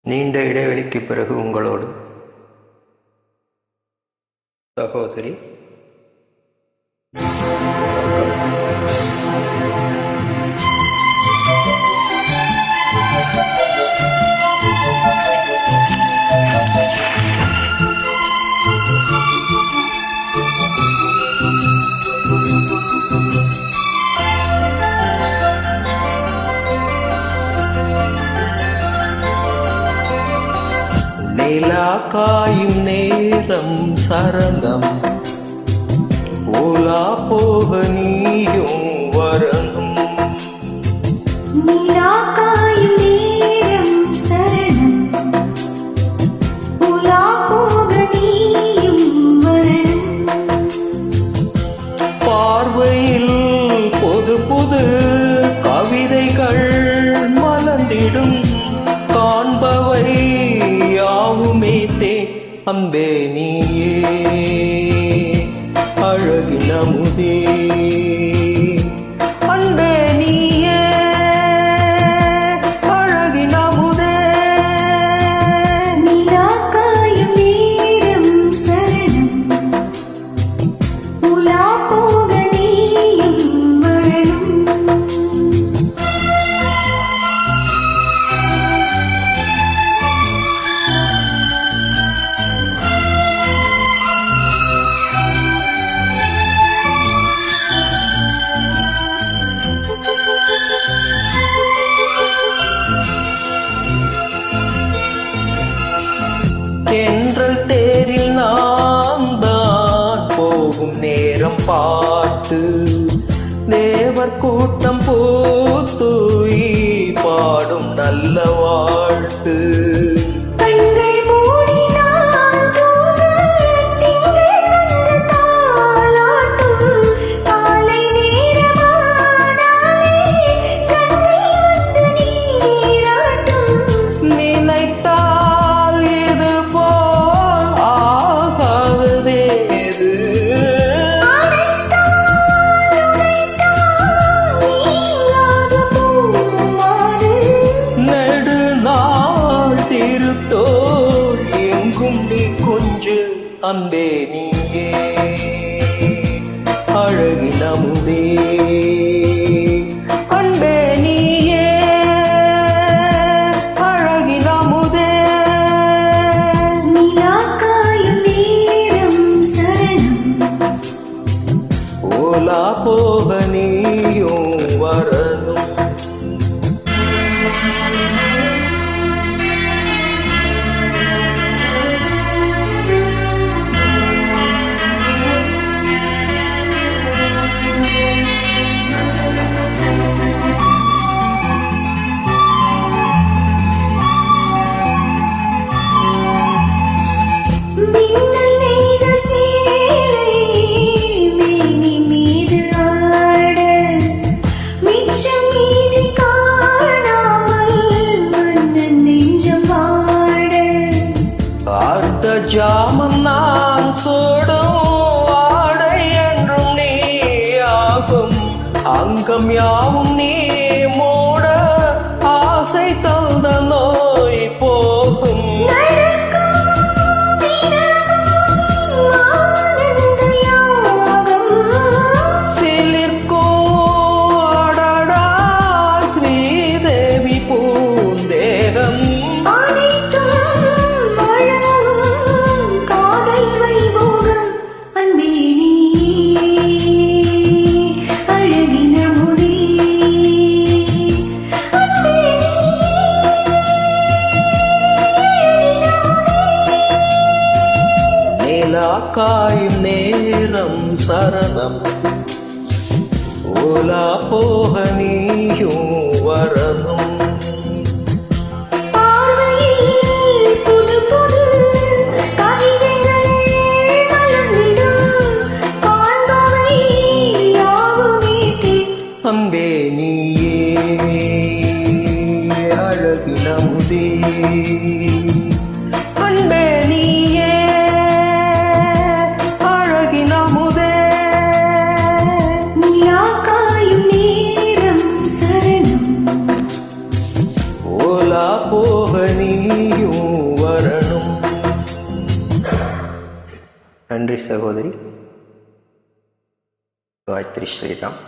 நீண்ட இடைவெளிக்குப் பிறகு உங்களோடு சகோதரி. நிலா காயும் நேரம் சரணம், உலா போக நீயும் வரணும். நிலா காயும் நேரம் சரணம், உலா போக நீயும் வரணும். பார்வையில் புது புது கவிதைகள் மலர்ந்திடும், காண்பவை யாவுமே தே அம்பே நீயே அழகின் அமுதே, அன்பே நீயே அழகின் அமுதே. நிலா காயும் நேரம் சரணம், உலா போக நீயும் வரணும். தென்றல் தேரில் நாம் தான் போகும் நேரம் பார்த்து, தேவர் கூட்டம் பூத்துய் பாடும் நல்ல வாழ்த்து. கண்கள் மூடினால் தூங்க திங்கள் வந்து தாலாட்டும், காலை நேரமானாலே கங்கை வந்து நீராட்டும். நினைத்தால் இது போல் ஆகாததேது, அணைத்தால் உடைத்தால் நீங்காத பூமாறு. நெடுநாள் திருத்தோள் எங்கும் நீ கொஞ்சு அன்பே நீயே அழகின் அமுதே, அன்பே நீயே அழகின் அமுதே. நிலா காயும் நேரம் சரணம், ஓலா போக நீயும் வரணும். மின்னல் நெய்த சேலை மேனி மீது ஆட, மிச்சம் மீதி காணாமல் மன்னன் நெஞ்சம் வாட. பார்த்த ஜாமம் நான் சோடும் ஆடை என்றும் நீ ஆகும், அங்கம் யாவும் நீ மூட ஆசை தந்த நோய் போகும். நடக்கும் தினமும் ஆனந்த யாகம், சிலிர்க்கும் அடடா ஸ்ரீதேவி பூந்தேகம். அனைத்தும் வழங்கும் காதல் வைபோகம். அன்பே நீயே அழகின் அமுதே, அன்பே நிலா காயும் நேரம் சரணம், ஓலா போக நீயும் வரணும். பார்வையில் புது புது கவிதைகள் மலர்ந்திடும், காண்பவை யாவுமே தேன். அம்பே நீயே அழகின் அமுதே, அன்பே நீயே அழகின் அமுதே. நிலா காயும் நேரம் சரணம், ஓலா போக நீயும் வரணும். நன்றி சகோதரி. காயத்ரி ஸ்ரீராம்.